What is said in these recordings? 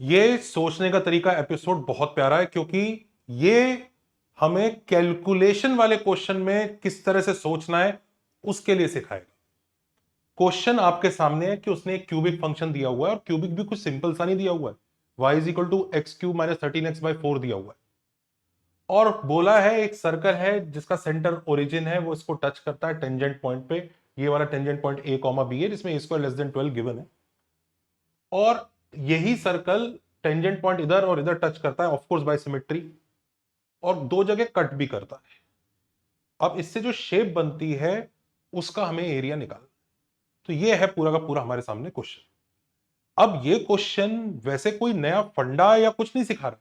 ये सोचने का तरीका एपिसोड बहुत प्यारा है क्योंकि ये हमें कैलकुलेशन वाले क्वेश्चन में किस तरह से सोचना है उसके लिए सिखाएगा। क्वेश्चन आपके सामने है कि उसने एक क्यूबिक फंक्शन दिया हुआ है और क्यूबिक भी कुछ सिंपल सा नहीं दिया हुआ है। y is equal to x cube minus 13x/4 दिया हुआ है और बोला है एक सर्कल है जिसका सेंटर ओरिजिन है, वो इसको टच करता है टेंजेंट पॉइंट पे। ये वाला tangent point a comma b है जिसमें a² लेस देन 12 गिवन है और यही सर्कल टेंजेंट पॉइंट इधर और इधर टच करता है ऑफ कोर्स बाय सिमेट्री और दो जगह कट भी करता है। अब इससे जो शेप बनती है उसका हमें एरिया निकालना। तो ये है पूरा का पूरा हमारे सामने क्वेश्चन। अब ये क्वेश्चन वैसे कोई नया फंडा या कुछ नहीं सिखा रहा,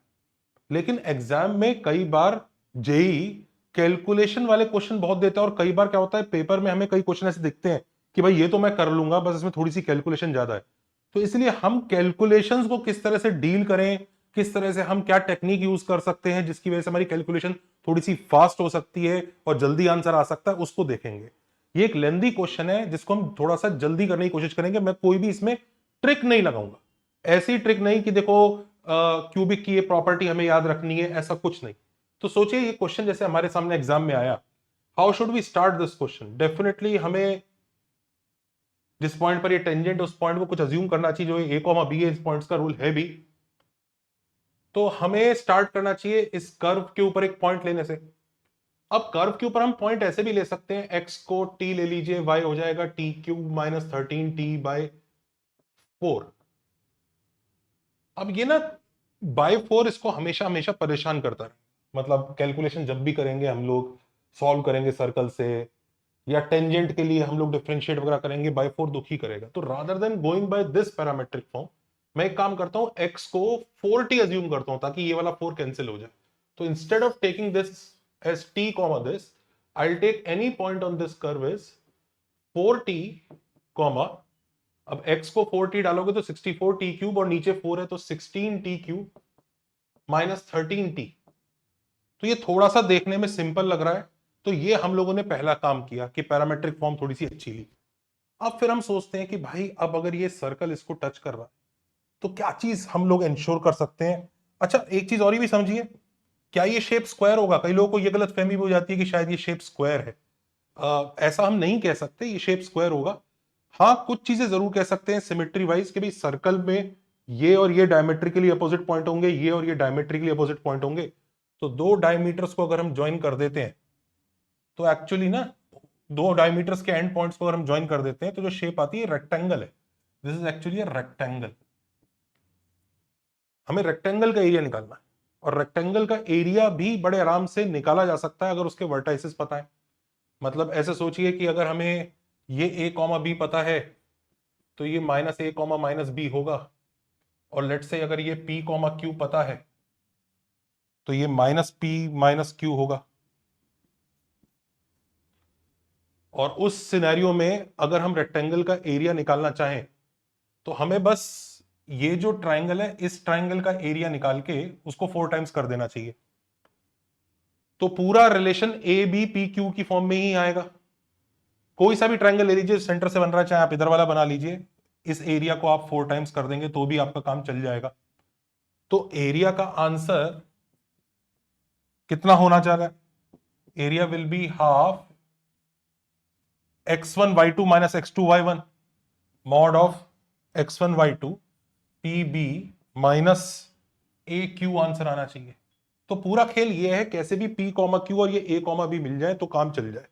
लेकिन एग्जाम में कई बार जेई कैलकुलेशन वाले क्वेश्चन बहुत देता है और कई बार क्या होता है पेपर में हमें कई क्वेश्चन ऐसे दिखते हैं कि भाई ये तो मैं कर लूंगा, बस इसमें थोड़ी सी कैलकुलेशन ज्यादा है। तो इसलिए हम कैलकुलेशंस को किस तरह से डील करें, किस तरह से हम क्या टेक्निक यूज कर सकते हैं जिसकी वजह से हमारी कैलकुलेशन थोड़ी सी फास्ट हो सकती है और जल्दी आंसर आ सकता है, उसको देखेंगे। ये एक लेंदी क्वेश्चन है जिसको हम थोड़ा सा जल्दी करने की कोशिश करेंगे। मैं कोई भी इसमें ट्रिक नहीं लगाऊंगा, ऐसी ट्रिक नहीं कि देखो क्यूबिक की ये प्रॉपर्टी हमें याद रखनी है, ऐसा कुछ नहीं। तो सोचिए ये क्वेश्चन जैसे हमारे सामने एग्जाम में आया, how should we start this question. Definitely हमें जिस पॉइंट पर ये टेंजेंट उस पॉइंट को कुछ अज्यूम करना चाहिए, जो ए कॉमा बी है, इस पॉइंट्स का रूल है भी। तो हमें स्टार्ट करना चाहिए इस कर्व के ऊपर एक पॉइंट लेने से। अब कर्व के ऊपर हम पॉइंट ऐसे भी ले सकते हैं, एक्स को टी ले लीजिए, वाई हो जाएगा t³ माइनस 13t/4। अब ये ना बाय 4 इसको हमेशा हमेशा परेशान करता है। मतलब कैलकुलेशन जब भी करेंगे हम लोग सॉल्व करेंगे सर्कल से या टेंजेंट के लिए हम लोग डिफरेंशिएट वगैरह करेंगे, बाय 4 दुखी करेगा। तो rather than going by this parametric form, मैं एक काम करता हूं, x को 4t अज्यूम करता हूं ताकि ये वाला 4 कैंसिल हो जाए। तो instead of taking this as t comma this, I will take any point on this curve is 4t comma, अब x को 4t डालोगे तो 64t³ और नीचे 4 है तो 16t³ माइनस 13t। तो ये थोड़ा सा देखने में सिंपल लग रहा है। तो ये हम लोगों ने पहला काम किया कि पैरामेट्रिक फॉर्म थोड़ी सी अच्छी ली। अब फिर हम सोचते हैं कि भाई अब अगर ये सर्कल इसको टच कर रहा है तो क्या चीज हम लोग इंश्योर कर सकते हैं। अच्छा एक चीज और भी समझिए, क्या ये शेप स्क्वायर होगा। कई लोगों को ये गलत फहमी भी हो जाती है कि शायद ये शेप स्क्वायर है। ऐसा हम नहीं कह सकते ये शेप स्क्वायर होगा। हाँ कुछ चीजें जरूर कह सकते हैं सिमेट्री वाइज कि भाई सर्कल में ये और ये डायमेट्रिकली अपोजिट पॉइंट होंगे, ये और ये डायमेट्रिकली अपोजिट पॉइंट होंगे। तो दो डायमीटर्स को अगर हम ज्वाइन कर देते हैं तो एक्चुअली ना दो डायमीटर्स के एंड पॉइंट्स को अगर हम ज्वाइन कर देते हैं तो जो शेप आती है रेक्टेंगल है। This is actually a rectangle. हमें रेक्टेंगल का एरिया निकालना है और रेक्टेंगल का एरिया भी बड़े आराम से निकाला जा सकता है अगर उसके वर्टाइसेस पता है। मतलब ऐसे सोचिए कि अगर हमें ये a कॉमा बी पता है तो ये minus a comma minus b होगा, और लेट से अगर ये p कॉमा क्यू पता है तो ये माइनस p माइनस क्यू होगा। और उस सिनेरियो में अगर हम रेक्टेंगल का एरिया निकालना चाहें तो हमें बस ये जो ट्राइंगल है इस ट्राइंगल का एरिया निकाल के उसको 4 टाइम्स कर देना चाहिए। तो पूरा relation a b p q की फॉर्म में ही आएगा। कोई सा भी ट्राइंगल ले लीजिए सेंटर से बन रहा है, चाहे आप इधर वाला बना लीजिए, इस एरिया को आप 4 टाइम्स कर देंगे तो भी आपका काम चल जाएगा। तो एरिया का आंसर कितना होना चाह रहा है, area will be half x1 y2 minus x2 y1 mod of x1 y2 p b minus a q answer आना चाहिए। तो पूरा खेल ये है कैसे भी p कॉमा क्यू और ये a कॉमा बी मिल जाए तो काम चल जाए।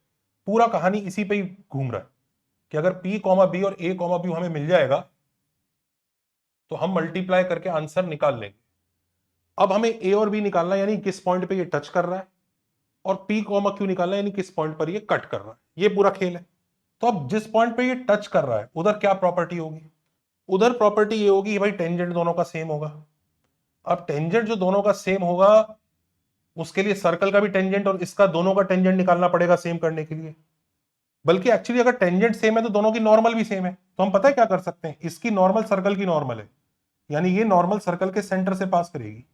पूरा कहानी इसी पे ही घूम रहा है कि अगर p कॉमा बी और a कॉमा बी हमें मिल जाएगा तो हम मल्टीप्लाई करके आंसर निकाल लेंगे। अब हमें a और b निकालना है, यानी किस पॉइंट पे ये टच कर रहा है, और p कॉमा क्यू निकालना है यानी किस पॉइंट पर ये कट कर रहा है। ये पूरा खेल है। तो अब जिस पॉइंट पे ये टच कर रहा है उधर क्या प्रॉपर्टी होगी, उधर प्रॉपर्टी ये होगी भाई टेंजेंट दोनों का सेम होगा। अब टेंजेंट जो दोनों का सेम होगा उसके लिए सर्कल का भी टेंजेंट और इसका दोनों का टेंजेंट निकालना पड़ेगा सेम करने के लिए। बल्कि एक्चुअली अगर टेंजेंट सेम है तो दोनों की नॉर्मल भी सेम है, तो हम पता है क्या कर सकते हैं, इसकी नॉर्मल सर्कल की नॉर्मल है, यानी ये नॉर्मल सर्कल के सेंटर से पास करेगी।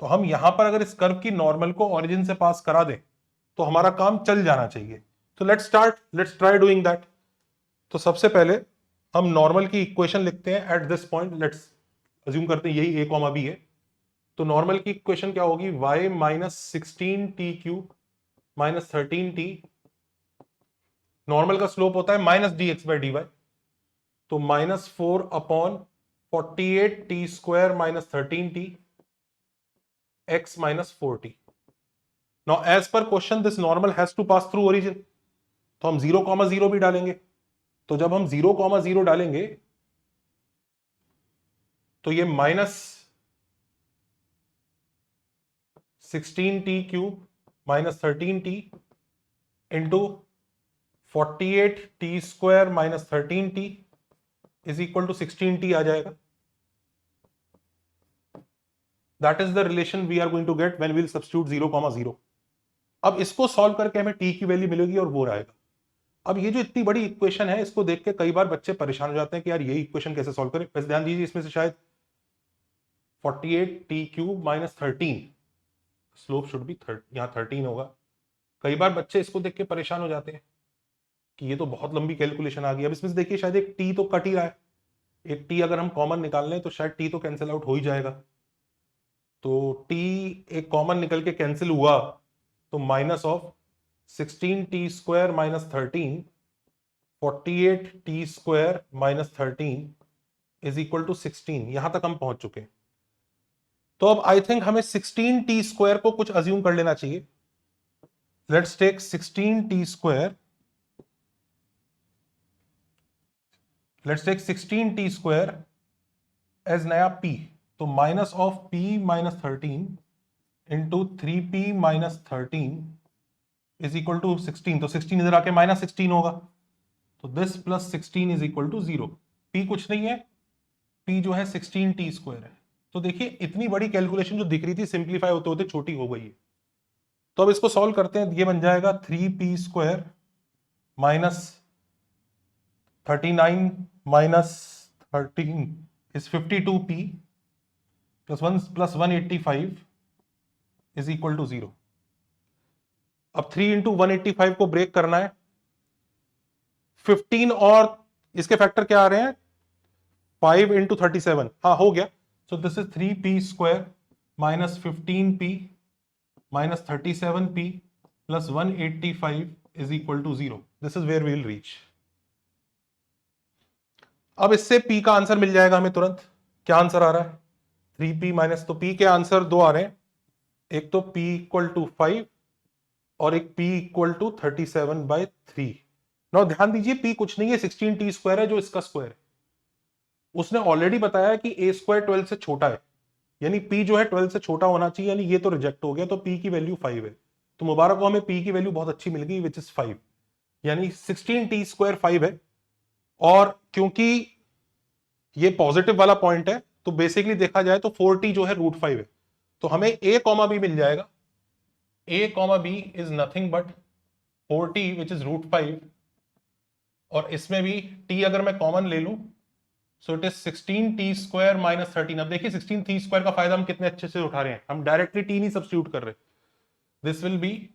तो हम यहां पर अगर इस कर्व की नॉर्मल को ओरिजिन से पास करा दें तो हमारा काम चल जाना चाहिए। तो let's start, let's try doing that. तो सबसे पहले हम नॉर्मल की इक्वेशन लिखते हैं at this point, let's assume करते हैं यही a कॉमा b है, तो नॉर्मल की इक्वेशन क्या होगी, y minus 16t³ minus 13t, normal का स्लोप होता है माइनस dx/dy, तो -4/48t² minus 13t x minus 4t। Now as per question this normal has to pass through origin, तो हम 0,0 भी डालेंगे। तो जब हम 0,0 डालेंगे तो ये -16t³ minus 13t into 48t² minus 13t is equal to 16t आ जाएगा। That is the relation we are going to get when we will substitute 0,0। अब इसको सॉल्व करके हमें t की वैल्यू मिलेगी और वो आएगा। अब ये जो इतनी बड़ी इक्वेशन है, इसको देख के कई बार बच्चे परेशान हो जाते हैं कि यार ये इक्वेशन कैसे सॉल्व करें। वैसे ध्यान दीजिए, इसमें से शायद 48t³ minus 13, slope should be यहां 13 होगा। कई बार बच्चे इसको देख के परेशान हो जाते हैं कि ये तो बहुत लंबी कैलकुलेशन आ गई। अब इसमें से देखिए शायद एक t तो कट ही रहा है, एक t अगर हम कॉमन निकाल लें तो शायद t तो कैंसिल आउट हो ही जाएगा। तो t एक कॉमन निकल के कैंसिल हुआ तो minus of 16t² minus 13, 48t² minus 13 is equal to 16। यहां तक हम पहुंच चुके हैं। तो अब आई थिंक हमें 16t² को कुछ अज्यूम कर लेना चाहिए। Let's take 16t², let's take 16t² as नया p, तो minus of p minus 13 into 3p minus 13 is equal to 16। तो 16 इधर आके माइनस 16 होगा, तो this plus 16 is equal to 0। p कुछ नहीं है, p जो है 16t² है। तो देखिए इतनी बड़ी कैलकुलेशन जो दिख रही थी सिंप्लीफाई होते होते छोटी हो गई है। तो अब इसको सॉल्व करते हैं, ये बन जाएगा 3p² minus 39 minus 13 is 52p plus 185 is equal to 0। अब 3 इंटू 185 को ब्रेक करना है, 15 और इसके फैक्टर क्या आ रहे हैं, 5 इंटू 37, हाँ हो गया। So this is 3p² minus 15p minus 37p plus 185 is equal to 0। This is where we will reach. अब इससे p का आंसर मिल जाएगा हमें तुरंत। क्या आंसर आ रहा है, 3p माइनस, तो p के आंसर दो आ रहे हैं, एक तो p इक्वल टू 5 और एक p इक्वल टू 37/3। नाउ ध्यान दीजिए p कुछ नहीं है, 16t² है जो इसका स्क्वायर है। उसने ऑलरेडी बताया कि a² 12 से छोटा है, यानी p जो है 12 से छोटा होना चाहिए, यानी ये तो रिजेक्ट हो गया, तो p की वैल्यू 5 है। तो मुबारक को हमें p की वैल्यू बहुत अच्छी मिल गई विच इज 5, यानी 16t² 5 है। और क्योंकि ये पॉजिटिव वाला पॉइंट है तो बेसिकली देखा जाए तो 4t जो है √5 है, तो हमें a, b मिल जाएगा। a, b is nothing but 4t which is √5, और इसमें भी t अगर मैं कॉमन ले लूं so it is 16t² minus 13। अब देखिए 16t² का फायदा हम कितने अच्छे से उठा रहे हैं, हम डायरेक्टली t नहीं सब्स्टिट्यूट कर रहे। This will be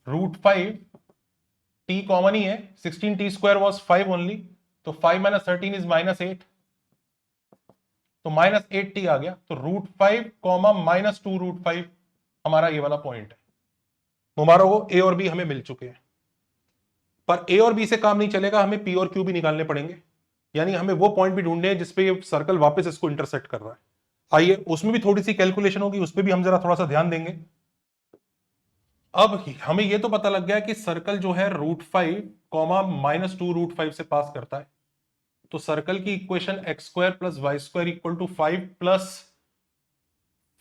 √5, t common ही है, 16t² वॉज 5 ओनली, तो 5 माइनस 13 इज -8, तो -8t आ गया। तो √5 कॉमा -2√5 हमारा ये वाला पॉइंट है। मुबारक हो, a और b हमें मिल चुके हैं। पर a और b से काम नहीं चलेगा, हमें p और q भी निकालने पड़ेंगे, यानी हमें वो पॉइंट भी ढूंढने हैं जिसपे ये सर्कल वापस इसको इंटरसेक्ट कर रहा है। आइए उसमें भी थोड़ी सी कैलकुलेशन होगी, उस पर भी हम जरा थोड़ा सा ध्यान देंगे। अब हमें ये तो पता लग गया कि सर्कल जो है √5 कॉमा -2√5 से पास करता है, तो सर्कल की equation x² plus y² equal to 5 plus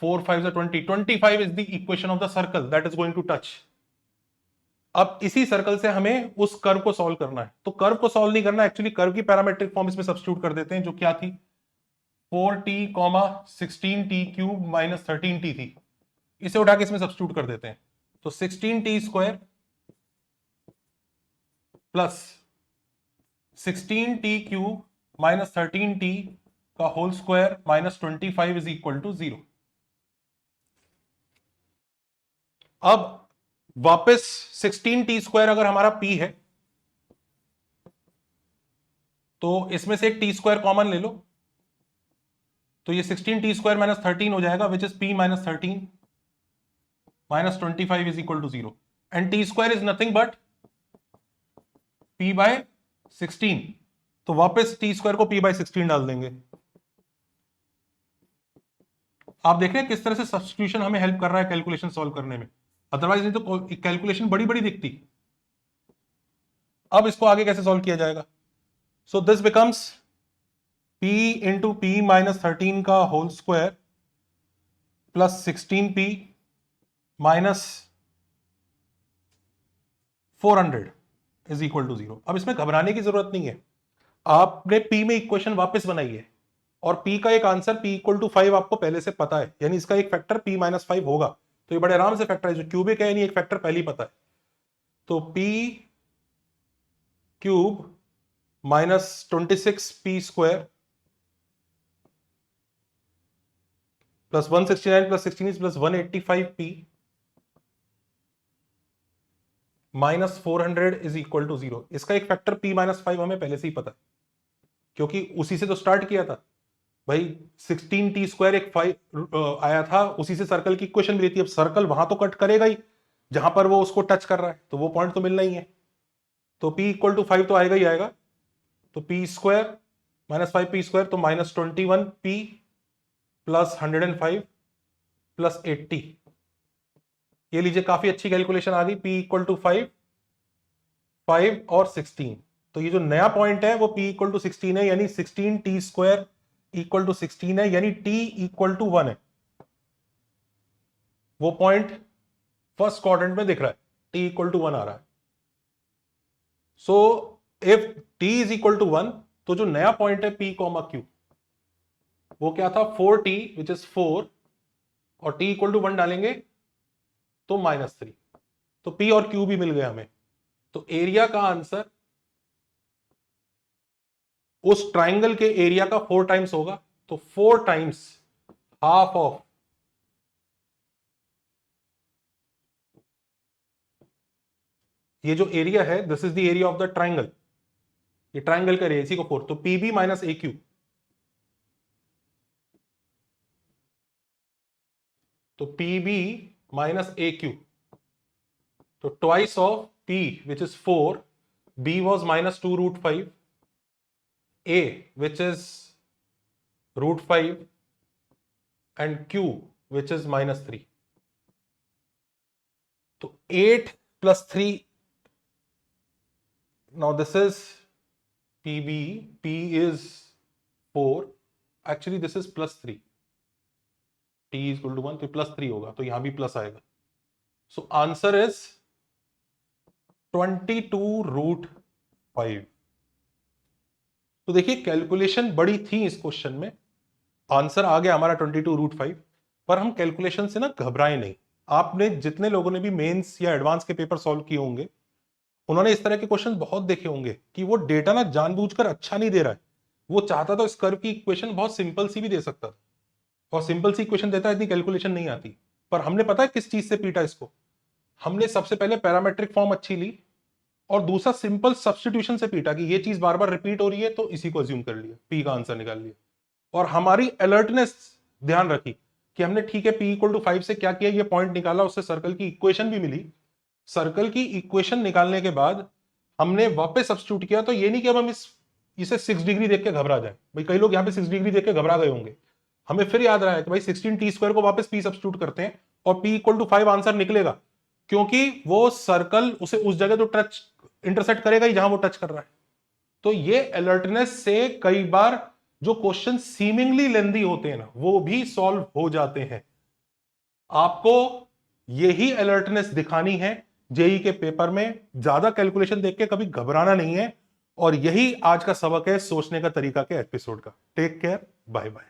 4 5 20, 25 is the equation of the circle that is going to touch. अब इसी सर्कल से हमें उस कर्व को सॉल्व करना है। तो कर्व को सॉल्व नहीं करना, एक्चुअली कर्व की पैरामेट्रिक फॉर्म इसमें सब्स्टिट्यूट कर देते हैं, जो क्या थी 4t 16t³ माइनस 13t थी, इसे उठा के इसमें सब्स्टिट्यूट कर देते हैं। तो 16t² plus 16t³ minus 13t का whole square minus 25 is equal to 0। अब वापस 16t² अगर हमारा p है तो इसमें से एक टी स्क्वायर कॉमन ले लो, तो ये 16t² माइनस 13 हो जाएगा, which is p minus 13 minus 25 is equal to 0, and t square is nothing but p by 16। तो वापस टी स्क्वायर को p बाय 16 डाल देंगे। आप देख रहे हैं किस तरह से सब्स्टिट्यूशन हमें हेल्प कर रहा है कैलकुलेशन सॉल्व करने में, अदरवाइज नहीं तो कैलकुलेशन बड़ी बड़ी दिखती। अब इसको आगे कैसे सॉल्व किया जाएगा? So this becomes p into p minus 13 का whole square plus 16p minus 400 is equal to 0। अब इसमें घबराने की जरूरत नहीं है, आपने p में इक्वेशन वापस बनाई है और p का एक आंसर p इक्वल टू 5 आपको पहले से पता है, यानी इसका एक फैक्टर p माइनस 5 होगा, तो ये बड़े आराम से फैक्टर है, जो क्यूबिक है यानी एक फैक्टर पहले ही पता है। तो p cube minus 26p square plus 169 plus 16 plus 185p minus 400 is equal to 0। इसका एक फैक्टर p माइनस 5 हमें पहले से ही पता है, क्योंकि उसी से तो स्टार्ट किया था भाई। 16t² एक 5 आया था, उसी से सर्कल की इक्वेशन भी रहती है। अब सर्कल वहां तो कट करेगा ही जहां पर वो उसको टच कर रहा है, तो वो पॉइंट तो मिलना ही है। तो p इक्वल टू 5 तो आएगा ही आएगा, तो p² माइनस 5p² तो माइनस 21p प्लस 105 प्लस 80। ये लीजिए काफी अच्छी कैलकुलेशन आ गई, p इक्वल टू 5 और 16। तो ये जो नया पॉइंट है वो p इक्वल टू 16 है, यानी 16t² इक्वल टू 16 है, यानी t इक्वल टू 1 है। वो पॉइंट फर्स्ट क्वाड्रेंट में दिख रहा है, t इक्वल टू 1 आ रहा है। So if t is equal to 1, तो जो नया पॉइंट है p, q वो क्या था 4t विच इज 4, और t इक्वल टू 1 डालेंगे तो -3, तो p और q भी मिल गए हमें। तो एरिया का आंसर उस ट्राइंगल के एरिया का 4 टाइम्स होगा, तो 4 टाइम्स हाफ ऑफ ये जो एरिया है, this is the area of the triangle, ये ट्राइंगल का एरिया, इसी को 4, तो pb माइनस aq, तो pb माइनस aq, तो twice of p which is 4, b was minus 2√5, a which is √5 and q which is -3। तो 8 plus 3, now this is pb, p is 4, actually this is +3, t is equal to 1, तो +3 होगा, तो यहां भी plus आएगा। So answer is 22√5। तो देखिए calculation बड़ी थी इस क्वेश्चन में, आंसर आ गया हमारा 22√5, पर हम कैलकुलेशन से ना घबराए नहीं। आपने जितने लोगों ने भी मेंस या एडवांस के पेपर सॉल्व किए होंगे, उन्होंने इस तरह के क्वेश्चन बहुत देखे होंगे कि वो डेटा ना जानबूझकर अच्छा नहीं दे रहा है, वो चाहता था इस कर्व की इक्वेशन बहुत सिंपल सी भी दे सकता था, और सिंपल सी इक्वेशन देता है, इतनी कैलकुलेशन नहीं आती। पर हमने पता है किस चीज से पीटा इसको, हमने सबसे पहले पैरामेट्रिक फॉर्म अच्छी ली, और दूसरा सिंपल सब्स्टिट्यूशन से पीटा कि ये चीज बार बार रिपीट हो रही है, तो इसी को अज्यूम कर लिया, पी का आंसर निकाल लिया। और हमारी अलर्टनेस ध्यान रखी कि हमने ठीक है p इक्वल टू 5 से क्या किया, ये पॉइंट निकाला, उससे सर्कल की इक्वेशन भी मिली। सर्कल की इक्वेशन निकालने के बाद हमने वापस सब्स्टिट्यूट किया, तो ये नहीं कि अब हम इसे 6 डिग्री देख के घबरा जाए। भाई कई लोग यहाँ पे 6 डिग्री देख के घबरा गए होंगे, हमें फिर याद रहा है कि भाई 16t² को वापस p सब्स्टिट्यूट करते हैं और p इक्वल टू 5 आंसर निकलेगा, क्योंकि वो सर्कल उसे उस जगह तो टच इंटरसेक्ट करेगा ही जहां वो टच कर रहा है। तो ये अलर्टनेस से कई बार जो क्वेश्चन सीमिंगली लेंदी होते हैं ना, वो भी सॉल्व हो जाते हैं। आपको यही अलर्टनेस दिखानी है जेई के पेपर में, ज्यादा कैलकुलेशन देख के कभी घबराना नहीं है, और यही आज का सबक है सोचने का तरीका के एपिसोड का। Take care, bye bye.